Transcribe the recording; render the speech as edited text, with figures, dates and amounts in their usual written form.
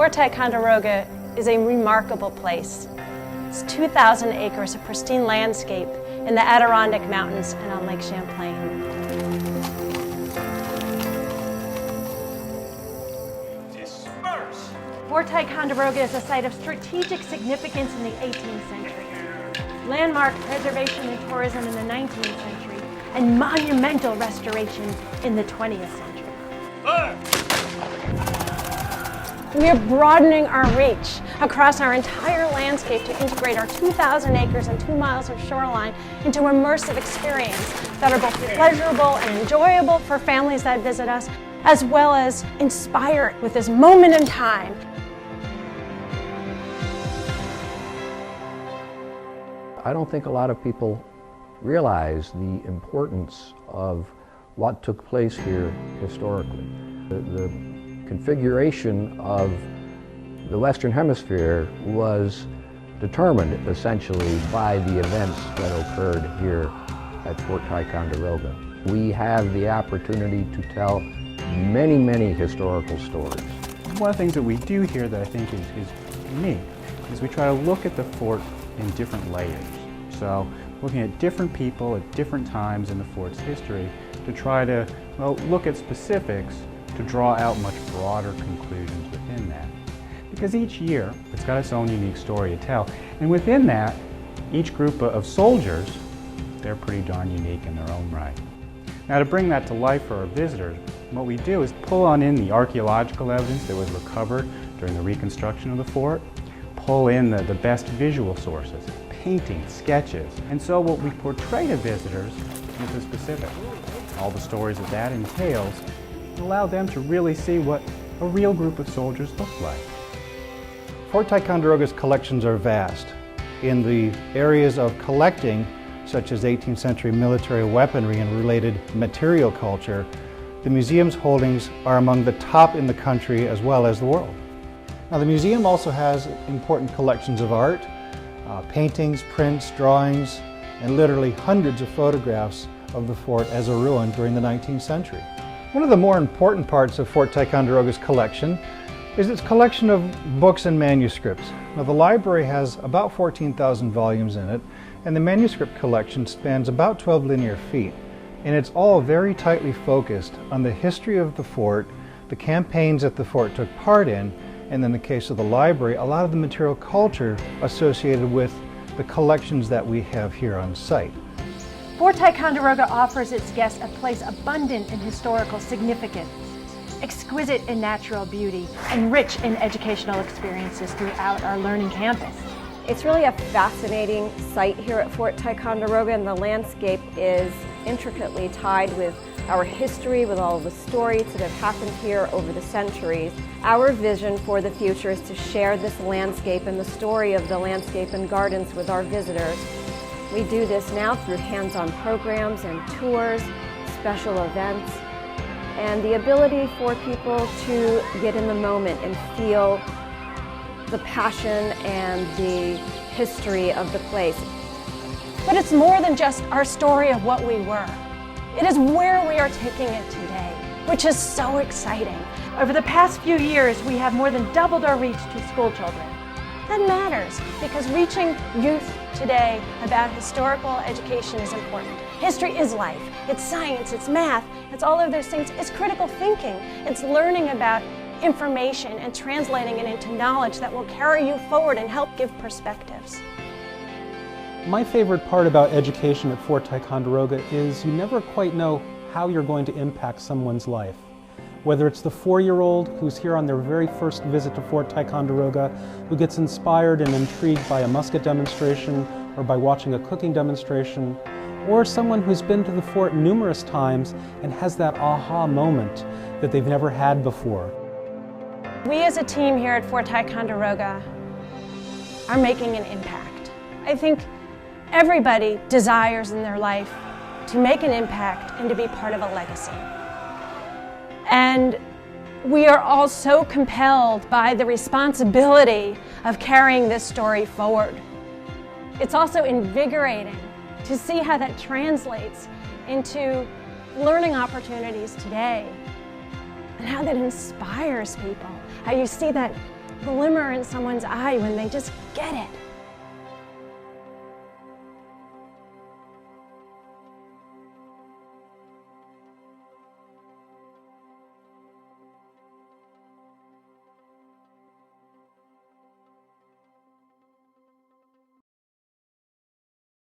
Fort Ticonderoga is a remarkable place. It's 2,000 acres of pristine landscape in the Adirondack Mountains and on Lake Champlain. Disperse! Fort Ticonderoga is a site of strategic significance in the 18th century, landmark preservation and tourism in the 19th century, and monumental restoration in the 20th century. We are broadening our reach across our entire landscape to integrate our 2,000 acres and 2 miles of shoreline into immersive experience that are both pleasurable and enjoyable for families that visit us, as well as inspire with this moment in time. I don't think a lot of people realize the importance of what took place here historically. The configuration of the Western Hemisphere was determined essentially by the events that occurred here at Fort Ticonderoga. We have the opportunity to tell many, many historical stories. One of the things that we do here that I think is unique is we try to look at the fort in different layers. So looking at different people at different times in the fort's history to try to, well, look at specifics to draw out much broader conclusions within that. Because each year, it's got its own unique story to tell. And within that, each group of soldiers, they're pretty darn unique in their own right. Now to bring that to life for our visitors, what we do is pull on in the archaeological evidence that was recovered during the reconstruction of the fort, pull in the best visual sources, paintings, sketches. And so what we portray to visitors is the specific. All the stories that entails allow them to really see what a real group of soldiers look like. Fort Ticonderoga's collections are vast. In the areas of collecting, such as 18th century military weaponry and related material culture, the museum's holdings are among the top in the country as well as the world. Now the museum also has important collections of art, paintings, prints, drawings, and literally hundreds of photographs of the fort as a ruin during the 19th century. One of the more important parts of Fort Ticonderoga's collection is its collection of books and manuscripts. Now the library has about 14,000 volumes in it, and the manuscript collection spans about 12 linear feet. And it's all very tightly focused on the history of the fort, the campaigns that the fort took part in, and in the case of the library, a lot of the material culture associated with the collections that we have here on site. Fort Ticonderoga offers its guests a place abundant in historical significance, exquisite in natural beauty, and rich in educational experiences throughout our learning campus. It's really a fascinating site here at Fort Ticonderoga, and the landscape is intricately tied with our history, with all of the stories that have happened here over the centuries. Our vision for the future is to share this landscape and the story of the landscape and gardens with our visitors. We do this now through hands-on programs and tours, special events, and the ability for people to get in the moment and feel the passion and the history of the place. But it's more than just our story of what we were. It is where we are taking it today, which is so exciting. Over the past few years, we have more than doubled our reach to school children. That matters because reaching youth today about historical education is important. History is life. It's science, it's math, it's all of those things. It's critical thinking. It's learning about information and translating it into knowledge that will carry you forward and help give perspectives. My favorite part about education at Fort Ticonderoga is you never quite know how you're going to impact someone's life. Whether it's the 4-year-old who's here on their very first visit to Fort Ticonderoga, who gets inspired and intrigued by a musket demonstration or by watching a cooking demonstration, or someone who's been to the fort numerous times and has that aha moment that they've never had before. We as a team here at Fort Ticonderoga are making an impact. I think everybody desires in their life to make an impact and to be part of a legacy. And we are all so compelled by the responsibility of carrying this story forward. It's also invigorating to see how that translates into learning opportunities today and how that inspires people. How you see that glimmer in someone's eye when they just get it.